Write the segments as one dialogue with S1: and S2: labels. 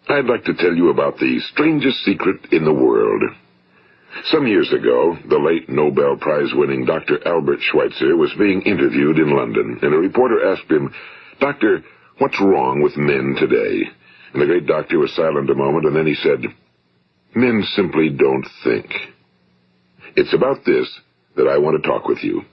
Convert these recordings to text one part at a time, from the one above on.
S1: I'd like to tell you about the strangest secret in the world. Some years ago, the late Nobel Prize-winning Dr. Albert Schweitzer was being interviewed in London, and a reporter asked him, "Doctor, what's wrong with men today?" And the great doctor was silent a moment, and then he said, "Men simply don't think." It's about this that I want to talk with you.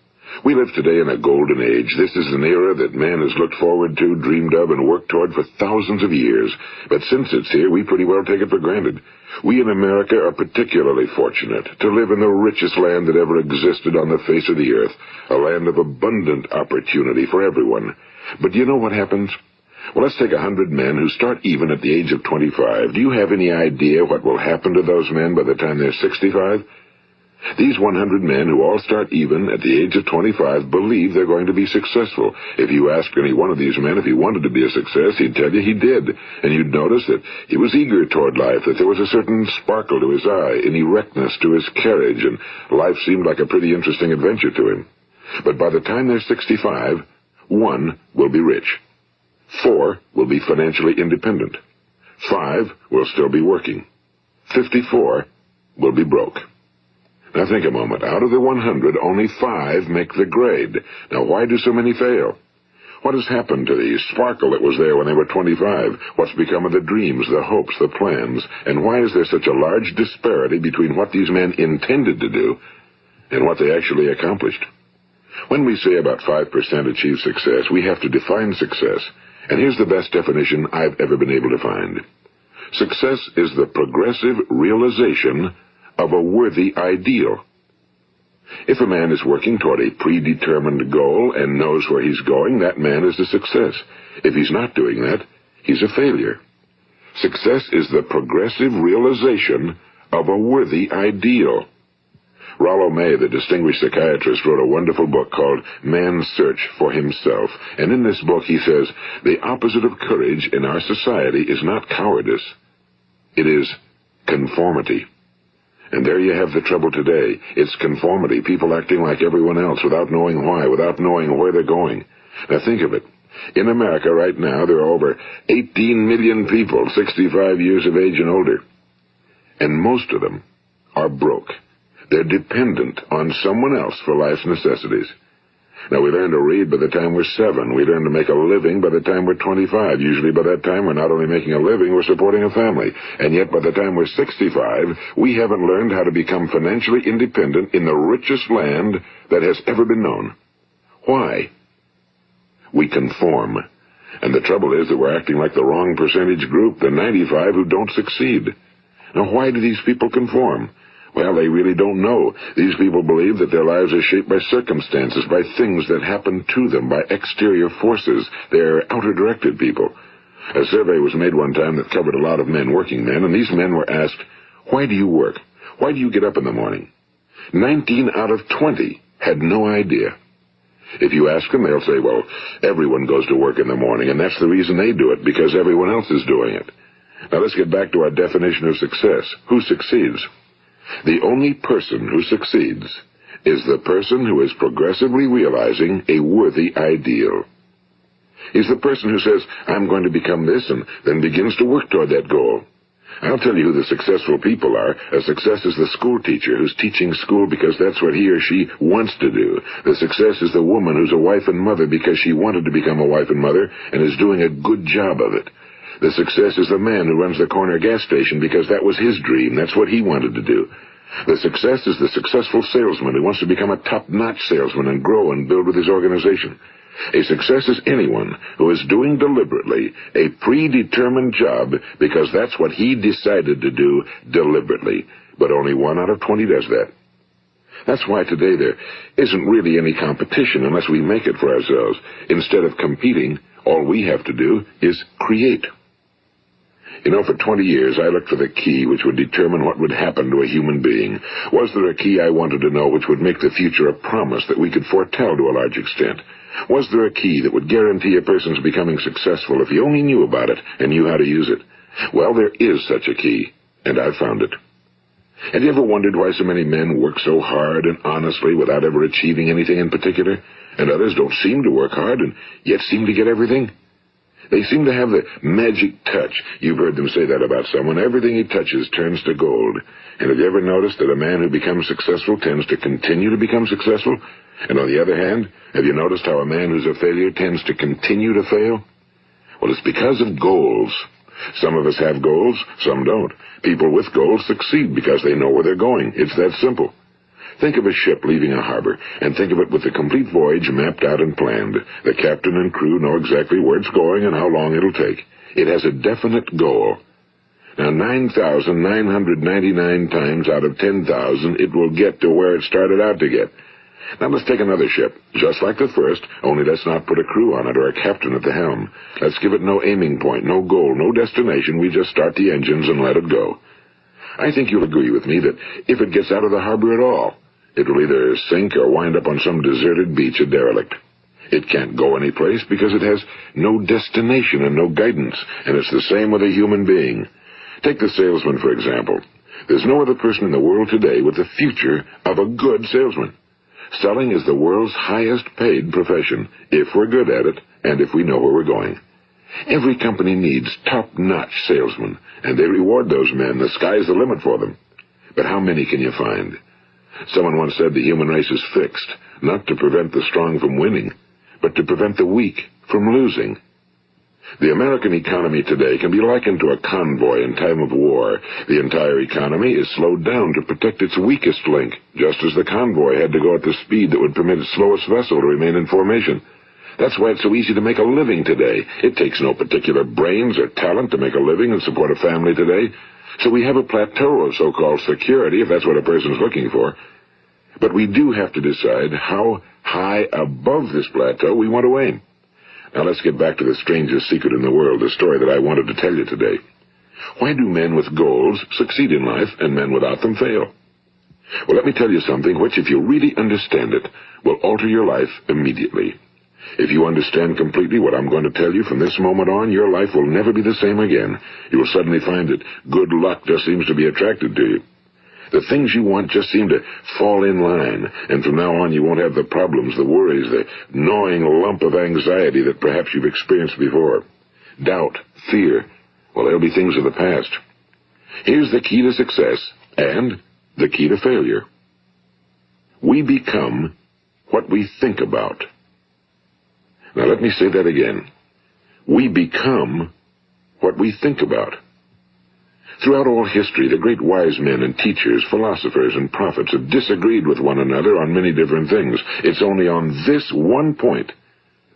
S1: We live today in a golden age. This is an era that man has looked forward to, dreamed of, and worked toward for thousands of years. But since it's here, we pretty well take it for granted. We in America are particularly fortunate to live in the richest land that ever existed on the face of the earth, a land of abundant opportunity for everyone. But do you know what happens? Well, let's take 100 men who start even at the age of 25. Do you have any idea what will happen to those men by the time they're 65? These 100 men who all start even at the age of 25 believe they're going to be successful. If you asked any one of these men if he wanted to be a success, he'd tell you he did. And you'd notice that he was eager toward life, that there was a certain sparkle to his eye, an erectness to his carriage, and life seemed like a pretty interesting adventure to him. But by the time they're 65, 1 will be rich. 4 will be financially independent. 5 will still be working. 54 will be broke. Now think a moment. Out of the 100, only 5 make the grade. Now why do so many fail? What has happened to the sparkle that was there when they were 25? What's become of the dreams, the hopes, the plans? And why is there such a large disparity between what these men intended to do and what they actually accomplished? When we say about 5% achieve success, we have to define success. And here's the best definition I've ever been able to find. Success is the progressive realization of a worthy ideal. If a man is working toward a predetermined goal and knows where he's going, that man is a success. If he's not doing that, he's a failure. Success is the progressive realization of a worthy ideal. Rollo May, the distinguished psychiatrist, wrote a wonderful book called Man's Search for Himself. And in this book he says, the opposite of courage in our society is not cowardice. It is conformity. And there you have the trouble today. It's conformity, people acting like everyone else without knowing why, without knowing where they're going. Now think of it. In America right now, there are over 18 million people 65 years of age and older. And most of them are broke. They're dependent on someone else for life's necessities. Now, we learn to read by the time we're 7. We learn to make a living by the time we're 25. Usually by that time, we're not only making a living, we're supporting a family. And yet, by the time we're 65, we haven't learned how to become financially independent in the richest land that has ever been known. Why? We conform. And the trouble is that we're acting like the wrong percentage group, the 95 who don't succeed. Now, why do these people conform? Well, they really don't know. These people believe that their lives are shaped by circumstances, by things that happen to them, by exterior forces. They're outer-directed people. A survey was made one time that covered a lot of men, working men, and these men were asked, "Why do you work? Why do you get up in the morning?" 19 out of 20 had no idea. If you ask them, they'll say, well, everyone goes to work in the morning, and that's the reason they do it, because everyone else is doing it. Now let's get back to our definition of success. Who succeeds? The only person who succeeds is the person who is progressively realizing a worthy ideal. He's the person who says, I'm going to become this, and then begins to work toward that goal. I'll tell you who the successful people are. A success is the school teacher who's teaching school because that's what he or she wants to do. The success is the woman who's a wife and mother because she wanted to become a wife and mother and is doing a good job of it. The success is the man who runs the corner gas station because that was his dream. That's what he wanted to do. The success is the successful salesman who wants to become a top-notch salesman and grow and build with his organization. A success is anyone who is doing deliberately a predetermined job because that's what he decided to do deliberately. But only 1 out of 20 does that. That's why today there isn't really any competition unless we make it for ourselves. Instead of competing, all we have to do is create. You know, for 20 years, I looked for the key which would determine what would happen to a human being. Was there a key I wanted to know which would make the future a promise that we could foretell to a large extent? Was there a key that would guarantee a person's becoming successful if he only knew about it and knew how to use it? Well, there is such a key, and I've found it. Have you ever wondered why so many men work so hard and honestly without ever achieving anything in particular, and others don't seem to work hard and yet seem to get everything? They seem to have the magic touch. You've heard them say that about someone. Everything he touches turns to gold. And have you ever noticed that a man who becomes successful tends to continue to become successful? And on the other hand, have you noticed how a man who's a failure tends to continue to fail? Well, it's because of goals. Some of us have goals, some don't. People with goals succeed because they know where they're going. It's that simple. Think of a ship leaving a harbor, and think of it with the complete voyage mapped out and planned. The captain and crew know exactly where it's going and how long it'll take. It has a definite goal. Now, 9,999 times out of 10,000, it will get to where it started out to get. Now let's take another ship, just like the first, only let's not put a crew on it or a captain at the helm. Let's give it no aiming point, no goal, no destination. We just start the engines and let it go. I think you'll agree with me that if it gets out of the harbor at all, it will either sink or wind up on some deserted beach, a derelict. It can't go anyplace because it has no destination and no guidance, and it's the same with a human being. Take the salesman, for example. There's no other person in the world today with the future of a good salesman. Selling is the world's highest paid profession, if we're good at it, and if we know where we're going. Every company needs top-notch salesmen, and they reward those men. The sky's the limit for them. But how many can you find? Someone once said the human race is fixed, not to prevent the strong from winning, but to prevent the weak from losing. The American economy today can be likened to a convoy in time of war. The entire economy is slowed down to protect its weakest link, just as the convoy had to go at the speed that would permit its slowest vessel to remain in formation. That's why it's so easy to make a living today. It takes no particular brains or talent to make a living and support a family today. So we have a plateau of so-called security, if that's what a person's looking for. But we do have to decide how high above this plateau we want to aim. Now let's get back to the strangest secret in the world, the story that I wanted to tell you today. Why do men with goals succeed in life and men without them fail? Well, let me tell you something which, if you really understand it, will alter your life immediately. If you understand completely what I'm going to tell you from this moment on, your life will never be the same again. You will suddenly find that good luck just seems to be attracted to you. The things you want just seem to fall in line, and from now on you won't have the problems, the worries, the gnawing lump of anxiety that perhaps you've experienced before. Doubt, fear, well, they'll be things of the past. Here's the key to success and the key to failure. We become what we think about. Now let me say that again. We become what we think about. Throughout all history, the great wise men and teachers, philosophers and prophets have disagreed with one another on many different things. It's only on this one point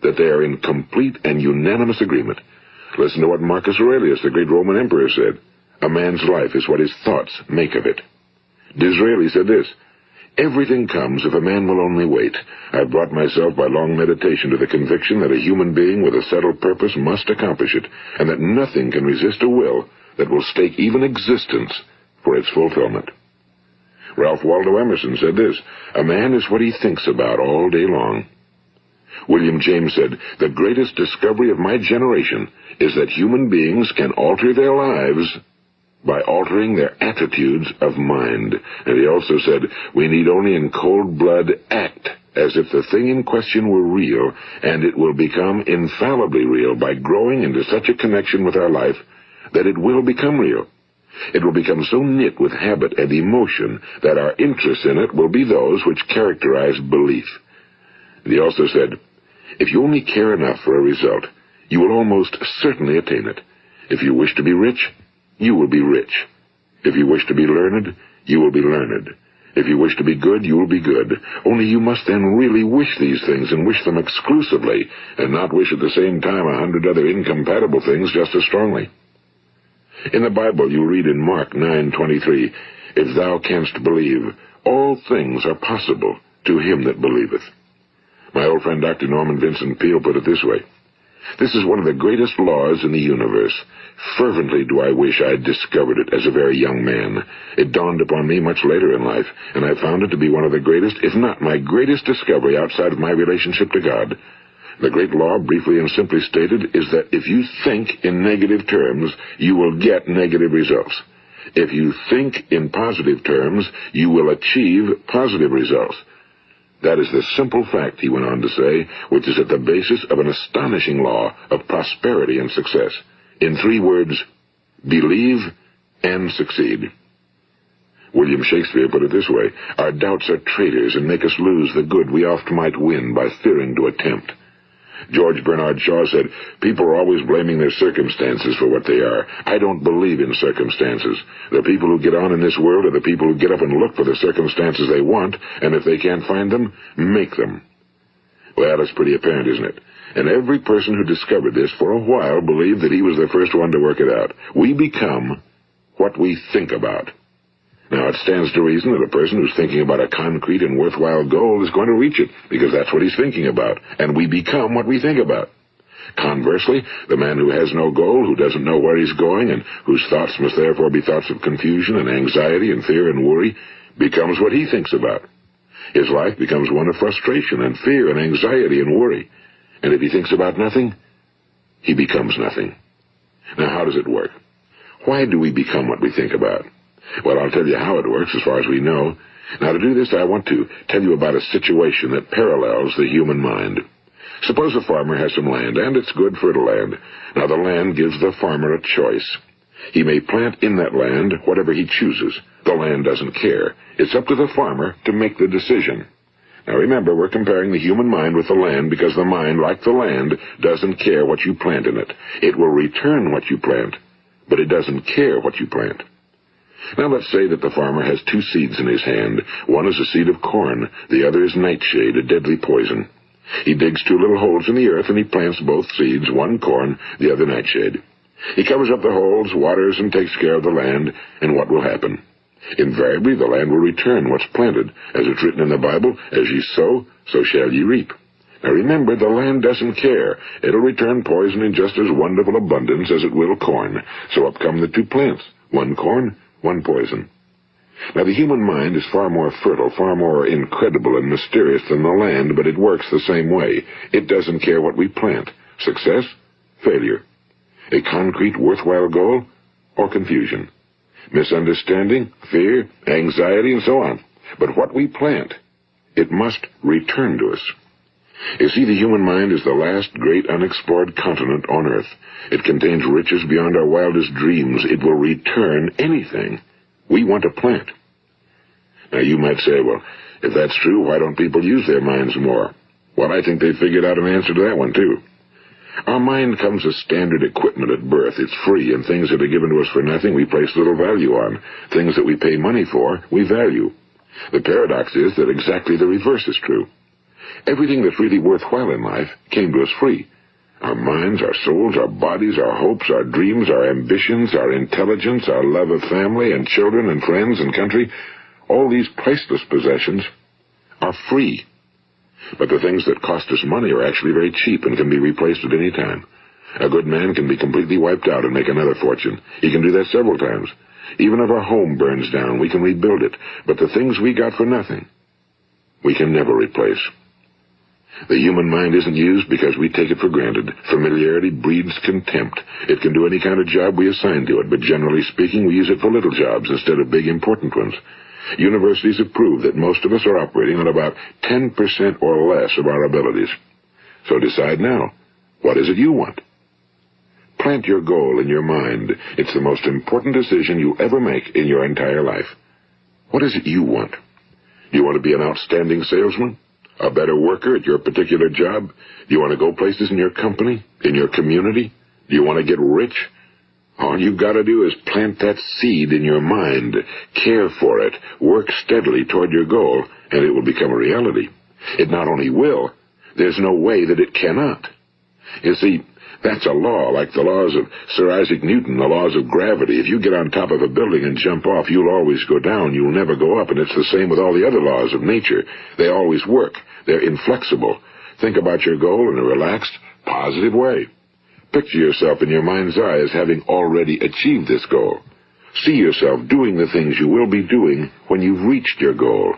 S1: that they are in complete and unanimous agreement. Listen to what Marcus Aurelius, the great Roman emperor, said. A man's life is what his thoughts make of it. Disraeli said this, everything comes if a man will only wait. I've brought myself by long meditation to the conviction that a human being with a settled purpose must accomplish it, and that nothing can resist a will that will stake even existence for its fulfillment. Ralph Waldo Emerson said this, a man is what he thinks about all day long. William James said, the greatest discovery of my generation is that human beings can alter their lives by altering their attitudes of mind. And he also said, we need only in cold blood act as if the thing in question were real, and it will become infallibly real by growing into such a connection with our life that it will become real. It will become so knit with habit and emotion that our interest in it will be those which characterize belief. And he also said, if you only care enough for a result, you will almost certainly attain it. If you wish to be rich, you will be rich. If you wish to be learned, you will be learned. If you wish to be good, you will be good. Only you must then really wish these things and wish them exclusively, and not wish at the same time 100 other incompatible things just as strongly. In the Bible, you read in Mark 9:23, if thou canst believe, all things are possible to him that believeth. My old friend Dr. Norman Vincent Peale put it this way, this is one of the greatest laws in the universe. Fervently do I wish I had discovered it as a very young man. It dawned upon me much later in life, and I found it to be one of the greatest, if not my greatest discovery outside of my relationship to God. The great law, briefly and simply stated, is that if you think in negative terms, you will get negative results. If you think in positive terms, you will achieve positive results. That is the simple fact, he went on to say, which is at the basis of an astonishing law of prosperity and success. In 3 words, believe and succeed. William Shakespeare put it this way: our doubts are traitors and make us lose the good we oft might win by fearing to attempt. George Bernard Shaw said, people are always blaming their circumstances for what they are. I don't believe in circumstances. The people who get on in this world are the people who get up and look for the circumstances they want, and if they can't find them, make them. Well, it's pretty apparent, isn't it? And every person who discovered this for a while believed that he was the first one to work it out. We become what we think about. Now, it stands to reason that a person who's thinking about a concrete and worthwhile goal is going to reach it, because that's what he's thinking about, and we become what we think about. Conversely, the man who has no goal, who doesn't know where he's going, and whose thoughts must therefore be thoughts of confusion and anxiety and fear and worry, becomes what he thinks about. His life becomes one of frustration and fear and anxiety and worry. And if he thinks about nothing, he becomes nothing. Now, how does it work? Why do we become what we think about? Well, I'll tell you how it works as far as we know. Now, to do this, I want to tell you about a situation that parallels the human mind. Suppose a farmer has some land, and it's good fertile land. Now, the land gives the farmer a choice. He may plant in that land whatever he chooses. The land doesn't care. It's up to the farmer to make the decision. Now, remember, we're comparing the human mind with the land because the mind, like the land, doesn't care what you plant in it. It will return what you plant, but it doesn't care what you plant. Now, let's say that the farmer has 2 seeds in his hand. One is a seed of corn. The other is nightshade, a deadly poison. He digs 2 little holes in the earth, and he plants both seeds, one corn, the other nightshade. He covers up the holes, waters, and takes care of the land, and what will happen? Invariably, the land will return what's planted. As it's written in the Bible, as ye sow, so shall ye reap. Now remember, the land doesn't care. It'll return poison in just as wonderful abundance as it will corn. So up come the 2 plants, one corn, one poison. Now, the human mind is far more fertile, far more incredible and mysterious than the land, but it works the same way. It doesn't care what we plant. Success, failure. A concrete, worthwhile goal, or confusion. Misunderstanding, fear, anxiety, and so on. But what we plant, it must return to us. You see, the human mind is the last great unexplored continent on Earth. It contains riches beyond our wildest dreams. It will return anything we want to plant. Now, you might say, well, if that's true, why don't people use their minds more? Well, I think they figured out an answer to that one, too. Our mind comes as standard equipment at birth. It's free, and things that are given to us for nothing we place little value on. Things that we pay money for, we value. The paradox is that exactly the reverse is true. Everything that's really worthwhile in life came to us free. Our minds, our souls, our bodies, our hopes, our dreams, our ambitions, our intelligence, our love of family and children and friends and country, all these priceless possessions are free. But the things that cost us money are actually very cheap and can be replaced at any time. A good man can be completely wiped out and make another fortune. He can do that several times. Even if our home burns down, we can rebuild it. But the things we got for nothing, we can never replace. The human mind isn't used because we take it for granted. Familiarity breeds contempt. It can do any kind of job we assign to it, but generally speaking, we use it for little jobs instead of big, important ones. Universities have proved that most of us are operating on about 10% or less of our abilities. So decide now, what is it you want? Plant your goal in your mind. It's the most important decision you'll ever make in your entire life. What is it you want? Do you want to be an outstanding salesman? A better worker at your particular job? Do you want to go places in your company, in your community? Do you want to get rich? All you've got to do is plant that seed in your mind, care for it, work steadily toward your goal, and it will become a reality. It not only will, there's no way that it cannot. You see, that's a law, like the laws of Sir Isaac Newton, the laws of gravity. If you get on top of a building and jump off, you'll always go down. You'll never go up, and it's the same with all the other laws of nature. They always work. They're inflexible. Think about your goal in a relaxed, positive way. Picture yourself in your mind's eye as having already achieved this goal. See yourself doing the things you will be doing when you've reached your goal.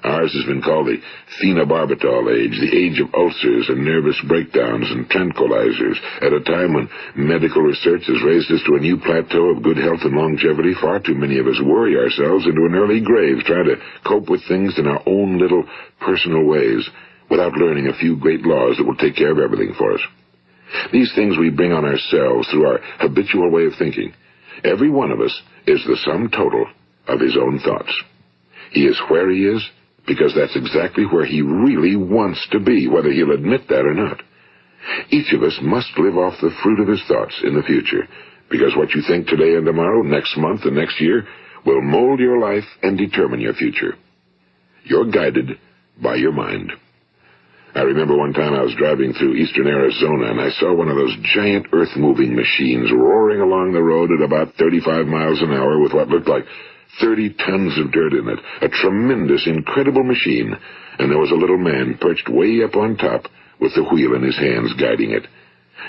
S1: Ours has been called the phenobarbital age, the age of ulcers and nervous breakdowns and tranquilizers. At a time when medical research has raised us to a new plateau of good health and longevity, far too many of us worry ourselves into an early grave trying to cope with things in our own little personal ways without learning a few great laws that will take care of everything for us. These things we bring on ourselves through our habitual way of thinking. Every one of us is the sum total of his own thoughts. He is where he is because that's exactly where he really wants to be, whether he'll admit that or not. Each of us must live off the fruit of his thoughts in the future, because what you think today and tomorrow, next month and next year, will mold your life and determine your future. You're guided by your mind. I remember one time I was driving through eastern Arizona, and I saw one of those giant earth-moving machines roaring along the road at about 35 miles an hour with what looked like 30 tons of dirt in it. A tremendous, incredible machine, and there was a little man perched way up on top with the wheel in his hands guiding it.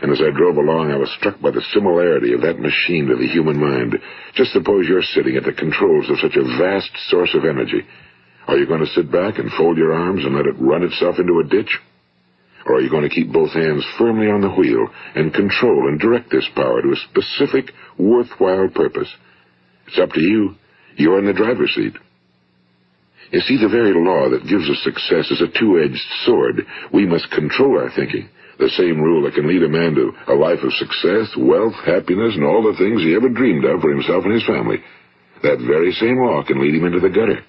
S1: And as I drove along, I was struck by the similarity of that machine to the human mind. Just suppose you're sitting at the controls of such a vast source of energy. Are you going to sit back and fold your arms and let it run itself into a ditch? Or are you going to keep both hands firmly on the wheel and control and direct this power to a specific, worthwhile purpose? It's up to you. You're in the driver's seat. You see, the very law that gives us success is a two-edged sword. We must control our thinking. The same rule that can lead a man to a life of success, wealth, happiness, and all the things he ever dreamed of for himself and his family. That very same law can lead him into the gutter.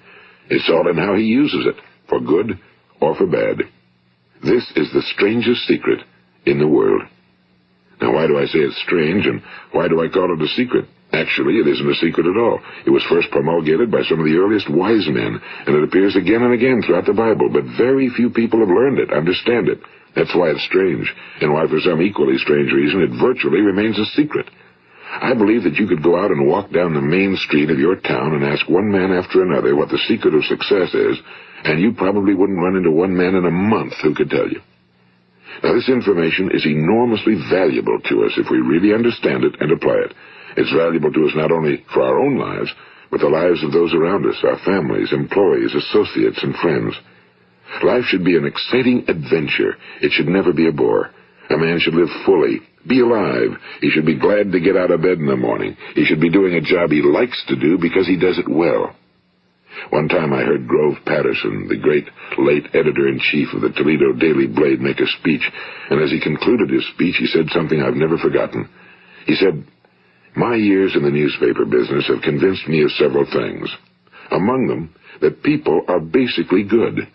S1: It's all in how he uses it, for good or for bad. This is the strangest secret in the world. Now, why do I say it's strange, and why do I call it a secret? Actually, it isn't a secret at all. It was first promulgated by some of the earliest wise men, and it appears again and again throughout the Bible, but very few people have learned it, understand it. That's why it's strange, and why for some equally strange reason it virtually remains a secret. I believe that you could go out and walk down the main street of your town and ask one man after another what the secret of success is, and you probably wouldn't run into one man in a month who could tell you. Now, this information is enormously valuable to us if we really understand it and apply it. It's valuable to us not only for our own lives, but the lives of those around us, our families, employees, associates, and friends. Life should be an exciting adventure. It should never be a bore. A man should live fully, be alive. He should be glad to get out of bed in the morning. He should be doing a job he likes to do because he does it well. One time I heard Grove Patterson, the great late editor-in-chief of the Toledo Daily Blade, make a speech, and as he concluded his speech, he said something I've never forgotten. He said, "My years in the newspaper business have convinced me of several things. Among them, that people are basically good,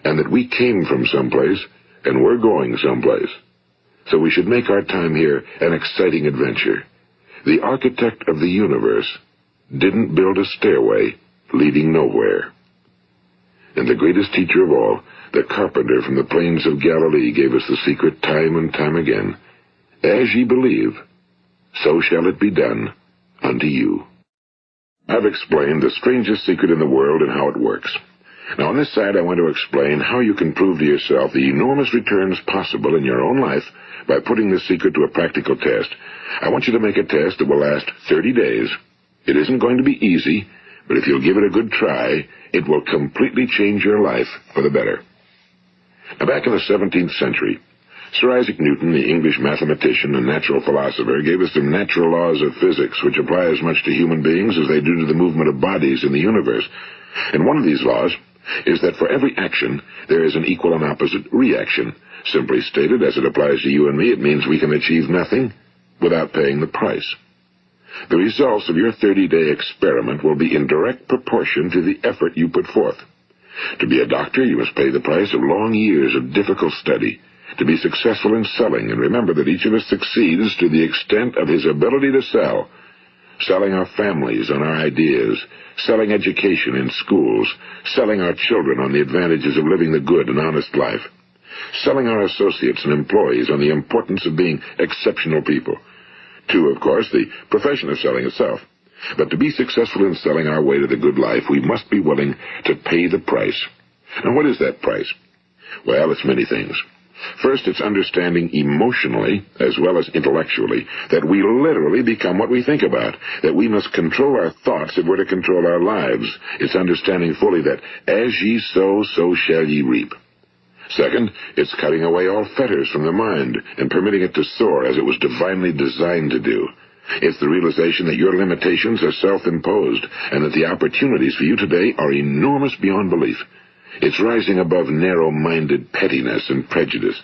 S1: and that we came from someplace, and we're going someplace. So we should make our time here an exciting adventure. The architect of the universe didn't build a stairway leading nowhere." And the greatest teacher of all, the carpenter from the plains of Galilee, gave us the secret time and time again. As ye believe, so shall it be done unto you. I've explained the strangest secret in the world and how it works. Now, on this side, I want to explain how you can prove to yourself the enormous returns possible in your own life by putting this secret to a practical test. I want you to make a test that will last 30 days. It isn't going to be easy, but if you'll give it a good try, it will completely change your life for the better. Now, back in the 17th century, Sir Isaac Newton, the English mathematician and natural philosopher, gave us some natural laws of physics which apply as much to human beings as they do to the movement of bodies in the universe. And one of these laws is that for every action, there is an equal and opposite reaction. Simply stated, as it applies to you and me, it means we can achieve nothing without paying the price. The results of your 30-day experiment will be in direct proportion to the effort you put forth. To be a doctor, you must pay the price of long years of difficult study. To be successful in selling, and remember that each of us succeeds to the extent of his ability to sell. Selling our families on our ideas, selling education in schools, selling our children on the advantages of living the good and honest life, selling our associates and employees on the importance of being exceptional people. To, of course, the profession of selling itself. But to be successful in selling our way to the good life, we must be willing to pay the price. And what is that price? Well, it's many things. First, it's understanding emotionally, as well as intellectually, that we literally become what we think about, that we must control our thoughts if we're to control our lives. It's understanding fully that as ye sow, so shall ye reap. Second, it's cutting away all fetters from the mind and permitting it to soar as it was divinely designed to do. It's the realization that your limitations are self-imposed and that the opportunities for you today are enormous beyond belief. It's rising above narrow-minded pettiness and prejudice.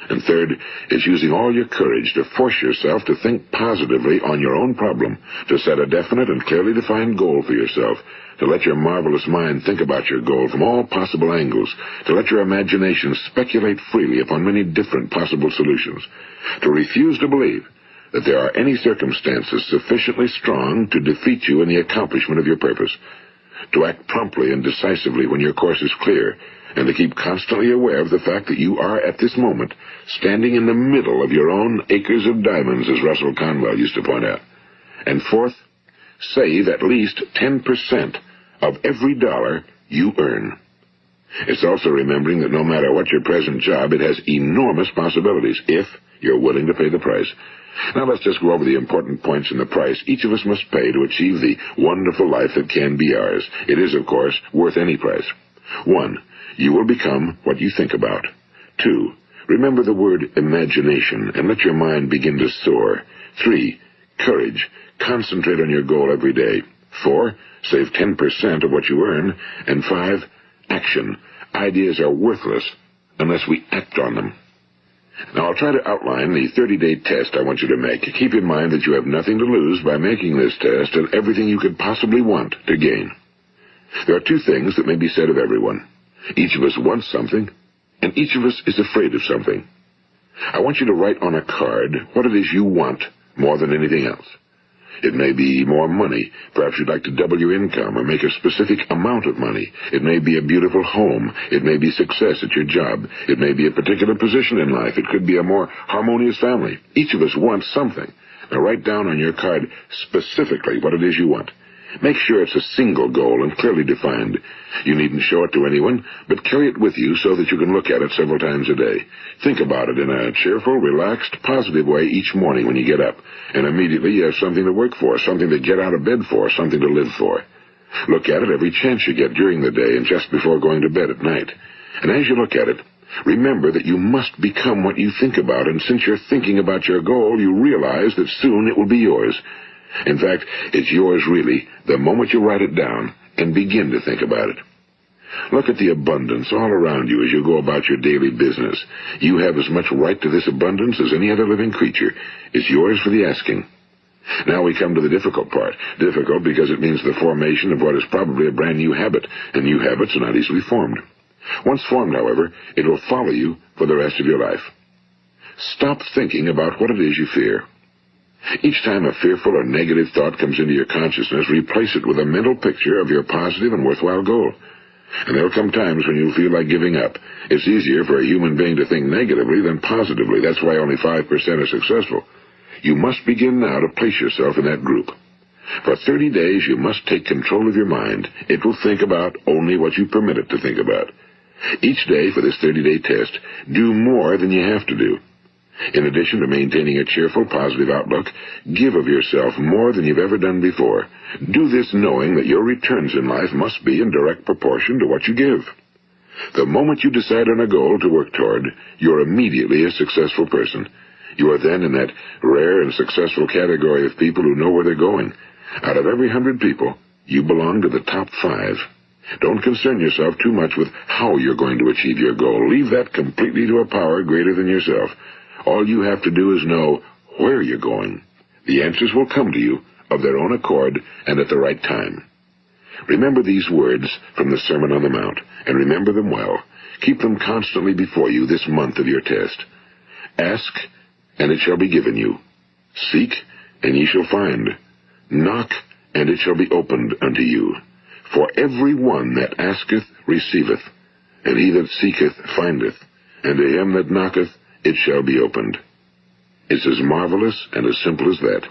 S1: And third, it's using all your courage to force yourself to think positively on your own problem, to set a definite and clearly defined goal for yourself, to let your marvelous mind think about your goal from all possible angles, to let your imagination speculate freely upon many different possible solutions, to refuse to believe that there are any circumstances sufficiently strong to defeat you in the accomplishment of your purpose, to act promptly and decisively when your course is clear, and to keep constantly aware of the fact that you are, at this moment, standing in the middle of your own acres of diamonds, as Russell Conwell used to point out. And fourth, save at least 10% of every dollar you earn. It's also remembering that no matter what your present job, it has enormous possibilities, if you're willing to pay the price. Now let's just go over the important points in the price each of us must pay to achieve the wonderful life that can be ours. It is, of course, worth any price. 1. You will become what you think about. 2. Remember the word imagination and let your mind begin to soar. 3. Courage. Concentrate on your goal every day. 4. Save 10% of what you earn. And 5. Action. Ideas are worthless unless we act on them. Now, I'll try to outline the 30-day test I want you to make. Keep in mind that you have nothing to lose by making this test and everything you could possibly want to gain. There are 2 things that may be said of everyone. Each of us wants something, and each of us is afraid of something. I want you to write on a card what it is you want more than anything else. It may be more money. Perhaps you'd like to double your income or make a specific amount of money. It may be a beautiful home. It may be success at your job. It may be a particular position in life. It could be a more harmonious family. Each of us wants something. Now write down on your card specifically what it is you want. Make sure it's a single goal and clearly defined. You needn't show it to anyone, but carry it with you so that you can look at it several times a day. Think about it in a cheerful, relaxed, positive way each morning when you get up, and immediately you have something to work for, something to get out of bed for, something to live for. Look at it every chance you get during the day and just before going to bed at night. And as you look at it, remember that you must become what you think about, and since you're thinking about your goal, you realize that soon it will be yours. In fact, it's yours really the moment you write it down and begin to think about it. Look at the abundance all around you as you go about your daily business. You have as much right to this abundance as any other living creature. It's yours for the asking. Now we come to the difficult part. Difficult because it means the formation of what is probably a brand new habit, and new habits are not easily formed. Once formed, however, it will follow you for the rest of your life. Stop thinking about what it is you fear. Each time a fearful or negative thought comes into your consciousness, replace it with a mental picture of your positive and worthwhile goal. And there'll come times when you'll feel like giving up. It's easier for a human being to think negatively than positively. That's why only 5% are successful. You must begin now to place yourself in that group. For 30 days, you must take control of your mind. It will think about only what you permit it to think about. Each day for this 30-day test, do more than you have to do. In addition to maintaining a cheerful, positive outlook, give of yourself more than you've ever done before. Do this knowing that your returns in life must be in direct proportion to what you give. The moment you decide on a goal to work toward, you're immediately a successful person. You are then in that rare and successful category of people who know where they're going. Out of every 100 people, you belong to the top 5. Don't concern yourself too much with how you're going to achieve your goal. Leave that completely to a power greater than yourself. All you have to do is know where you're going. The answers will come to you of their own accord and at the right time. Remember these words from the Sermon on the Mount, and remember them well. Keep them constantly before you this month of your test. Ask, and it shall be given you. Seek, and ye shall find. Knock, and it shall be opened unto you. For every one that asketh receiveth, and he that seeketh findeth, and to him that knocketh it shall be opened. It's as marvelous and as simple as that.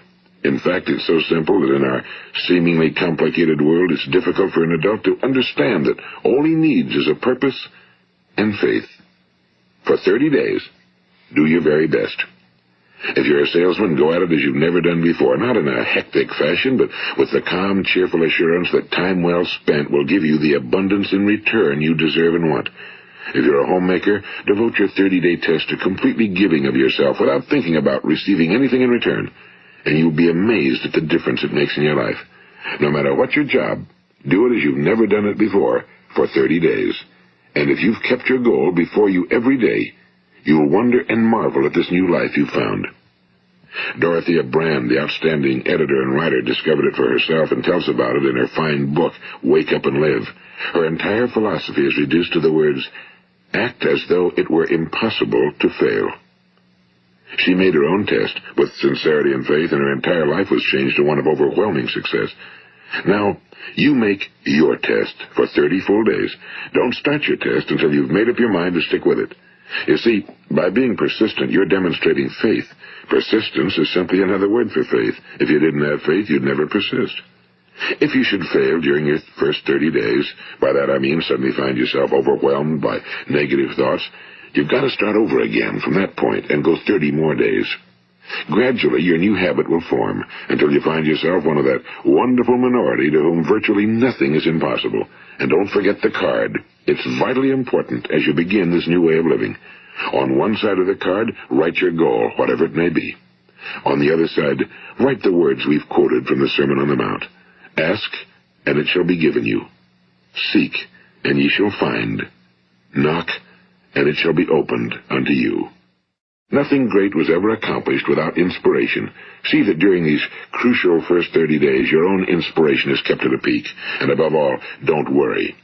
S1: In fact, it's so simple that in our seemingly complicated world, it's difficult for an adult to understand that all he needs is a purpose and faith. For 30 days, do your very best. If you're a salesman, go at it as you've never done before, not in a hectic fashion, but with the calm, cheerful assurance that time well spent will give you the abundance in return you deserve and want. If you're a homemaker, devote your 30-day test to completely giving of yourself without thinking about receiving anything in return, and you'll be amazed at the difference it makes in your life. No matter what your job, do it as you've never done it before for 30 days. And if you've kept your goal before you every day, you'll wonder and marvel at this new life you've found. Dorothea Brand, the outstanding editor and writer, discovered it for herself and tells about it in her fine book, Wake Up and Live. Her entire philosophy is reduced to the words, act as though it were impossible to fail. She made her own test with sincerity and faith, and her entire life was changed to one of overwhelming success. Now, you make your test for 30 full days. Don't start your test until you've made up your mind to stick with it. You see, by being persistent, you're demonstrating faith. Persistence is simply another word for faith. If you didn't have faith, you'd never persist. If you should fail during your first 30 days, by that I mean suddenly find yourself overwhelmed by negative thoughts, you've got to start over again from that point and go 30 more days. Gradually, your new habit will form until you find yourself one of that wonderful minority to whom virtually nothing is impossible. And don't forget the card. It's vitally important as you begin this new way of living. On one side of the card, write your goal, whatever it may be. On the other side, write the words we've quoted from the Sermon on the Mount. Ask, and it shall be given you. Seek, and ye shall find. Knock, and it shall be opened unto you. Nothing great was ever accomplished without inspiration. See that during these crucial first 30 days, your own inspiration is kept at a peak. And above all, don't worry.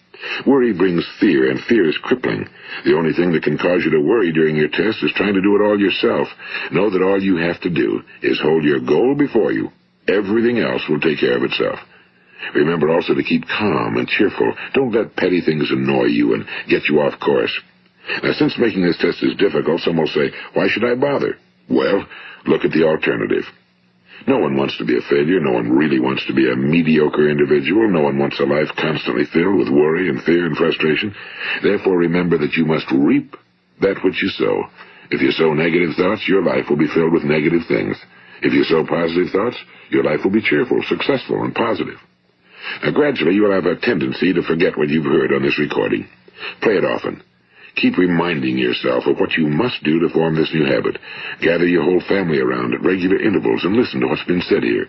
S1: Worry brings fear, and fear is crippling. The only thing that can cause you to worry during your test is trying to do it all yourself. Know that all you have to do is hold your goal before you. Everything else will take care of itself. Remember also to keep calm and cheerful. Don't let petty things annoy you and get you off course. Now, since making this test is difficult, some will say, why should I bother? Well, look at the alternative. No one wants to be a failure. No one really wants to be a mediocre individual. No one wants a life constantly filled with worry and fear and frustration. Therefore, remember that you must reap that which you sow. If you sow negative thoughts, your life will be filled with negative things. If you sow positive thoughts, your life will be cheerful, successful, and positive. Now, gradually, you will have a tendency to forget what you've heard on this recording. Play it often. Keep reminding yourself of what you must do to form this new habit. Gather your whole family around at regular intervals and listen to what's been said here.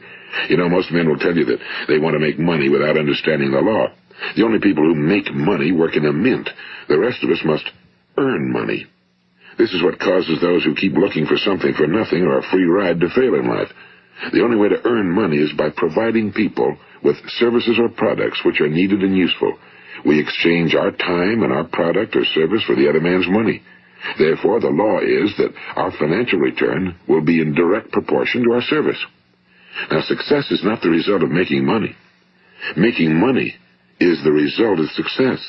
S1: You know, most men will tell you that they want to make money without understanding the law. The only people who make money work in a mint. The rest of us must earn money. This is what causes those who keep looking for something for nothing or a free ride to fail in life. The only way to earn money is by providing people with services or products which are needed and useful. We exchange our time and our product or service for the other man's money. Therefore, the law is that our financial return will be in direct proportion to our service. Now, success is not the result of making money. Making money is the result of success,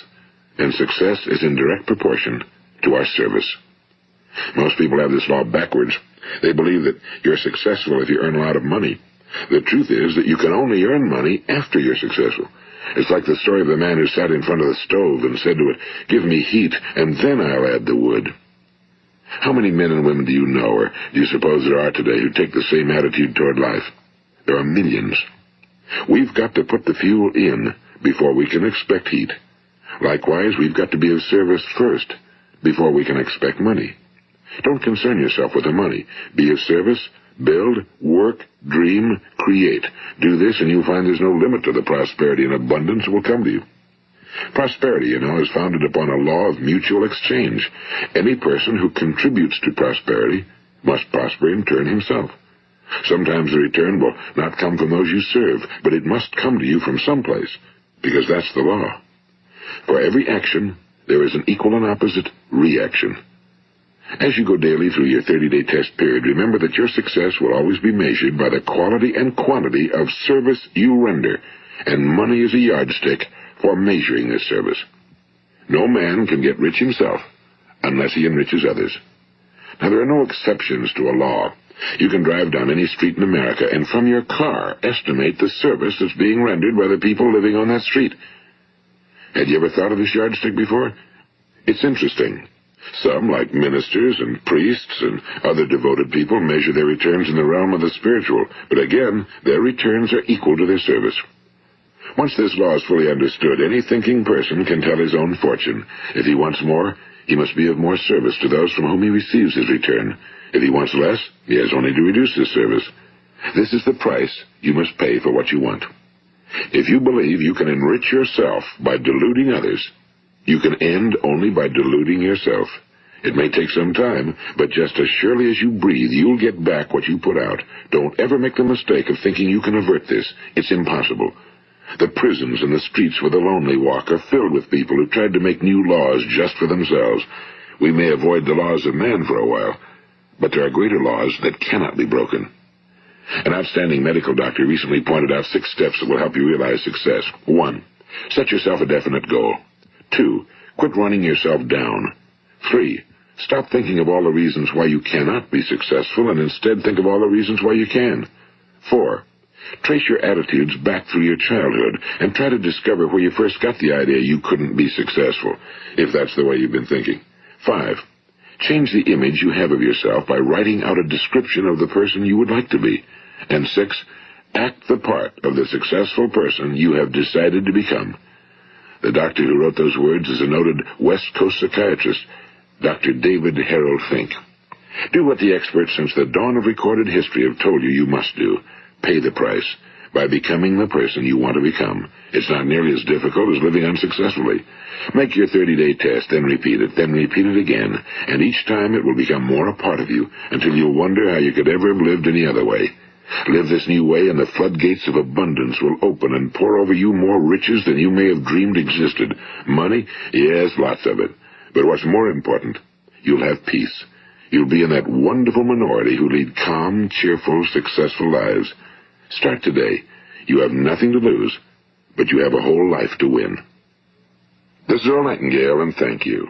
S1: and success is in direct proportion to our service. Most people have this law backwards. They believe that you're successful if you earn a lot of money. The truth is that you can only earn money after you're successful. It's like the story of the man who sat in front of the stove and said to it, give me heat, and then I'll add the wood. How many men and women do you know, or do you suppose there are today, who take the same attitude toward life? There are millions. We've got to put the fuel in before we can expect heat. Likewise, we've got to be of service first before we can expect money. Don't concern yourself with the money. Be of service. Build, work, dream, create. Do this, and you'll find there's no limit to the prosperity and abundance that will come to you. Prosperity, you know, is founded upon a law of mutual exchange. Any person who contributes to prosperity must prosper in turn himself. Sometimes the return will not come from those you serve, but it must come to you from someplace, because that's the law. For every action, there is an equal and opposite reaction. As you go daily through your 30-day test period, remember that your success will always be measured by the quality and quantity of service you render, and money is a yardstick for measuring this service. No man can get rich himself unless he enriches others. Now, there are no exceptions to a law. You can drive down any street in America and from your car estimate the service that's being rendered by the people living on that street. Had you ever thought of this yardstick before? It's interesting. Some, like ministers and priests and other devoted people, measure their returns in the realm of the spiritual, but again, their returns are equal to their service. Once this law is fully understood, any thinking person can tell his own fortune. If he wants more, he must be of more service to those from whom he receives his return. If he wants less, he has only to reduce his service. This is the price you must pay for what you want. If you believe you can enrich yourself by deluding others, you can end only by deluding yourself. It may take some time, but just as surely as you breathe, you'll get back what you put out. Don't ever make the mistake of thinking you can avert this. It's impossible. The prisons and the streets where the lonely walk are filled with people who tried to make new laws just for themselves. We may avoid the laws of man for a while, but there are greater laws that cannot be broken. An outstanding medical doctor recently pointed out 6 steps that will help you realize success. 1. Set yourself a definite goal. 2. Quit running yourself down. 3. Stop thinking of all the reasons why you cannot be successful and instead think of all the reasons why you can. 4. Trace your attitudes back through your childhood and try to discover where you first got the idea you couldn't be successful, if that's the way you've been thinking. 5. Change the image you have of yourself by writing out a description of the person you would like to be. And 6. Act the part of the successful person you have decided to become. The doctor who wrote those words is a noted West Coast psychiatrist, Dr. David Harold Fink. Do what the experts since the dawn of recorded history have told you you must do. Pay the price by becoming the person you want to become. It's not nearly as difficult as living unsuccessfully. Make your 30-day test, then repeat it again, and each time it will become more a part of you until you'll wonder how you could ever have lived any other way. Live this new way and the floodgates of abundance will open and pour over you more riches than you may have dreamed existed. Money? Yes, lots of it. But what's more important, you'll have peace. You'll be in that wonderful minority who lead calm, cheerful, successful lives. Start today. You have nothing to lose, but you have a whole life to win. This is Earl Nightingale, and thank you.